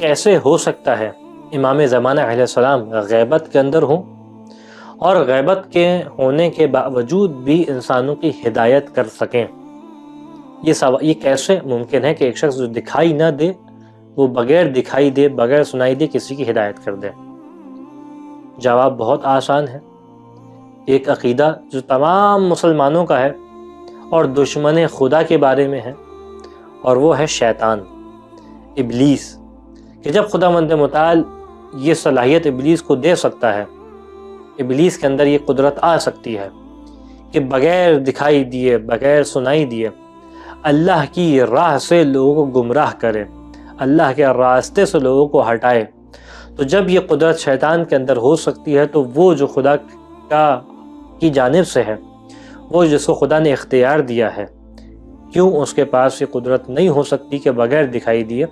کیسے ہو سکتا ہے امام زمانہ علیہ السلام غیبت کے اندر ہوں اور غیبت کے ہونے کے باوجود بھی انسانوں کی ہدایت کر سکیں؟ یہ کیسے ممکن ہے کہ ایک شخص جو دکھائی نہ دے وہ بغیر دکھائی دے، بغیر سنائی دے کسی کی ہدایت کر دے؟ جواب بہت آسان ہے۔ ایک عقیدہ جو تمام مسلمانوں کا ہے اور دشمن خدا کے بارے میں ہے، اور وہ ہے شیطان، ابلیس، کہ جب خداوند متعال یہ صلاحیت ابلیس کو دے سکتا ہے، ابلیس کے اندر یہ قدرت آ سکتی ہے کہ بغیر دکھائی دیے، بغیر سنائی دیے اللہ کی راہ سے لوگوں کو گمراہ کرے، اللہ کے راستے سے لوگوں کو ہٹائے، تو جب یہ قدرت شیطان کے اندر ہو سکتی ہے تو وہ جو خدا کی جانب سے ہے، وہ جس کو خدا نے اختیار دیا ہے، کیوں اس کے پاس یہ قدرت نہیں ہو سکتی کہ بغیر دکھائی دیے،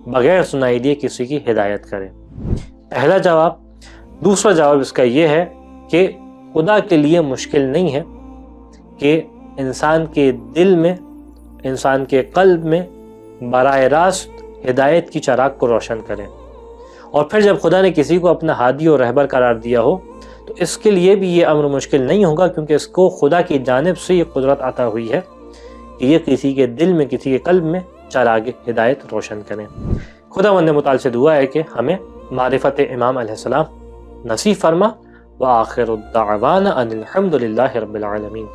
بغیر سنائی دیے کسی کی ہدایت کرے؟ پہلا جواب۔ دوسرا جواب اس کا یہ ہے کہ خدا کے لیے مشکل نہیں ہے کہ انسان کے دل میں، انسان کے قلب میں براہ راست ہدایت کی چراغ کو روشن کرے، اور پھر جب خدا نے کسی کو اپنا ہادی اور رہبر قرار دیا ہو تو اس کے لیے بھی یہ امر مشکل نہیں ہوگا، کیونکہ اس کو خدا کی جانب سے یہ قدرت عطا ہوئی ہے کہ یہ کسی کے دل میں، کسی کے قلب میں چراغ ہدایت روشن کریں۔ خداوند متعال سے دعا ہے کہ ہمیں معرفت امام علیہ السلام نصیب فرما۔ وآخر الدعوانا ان الحمد للہ رب العالمین۔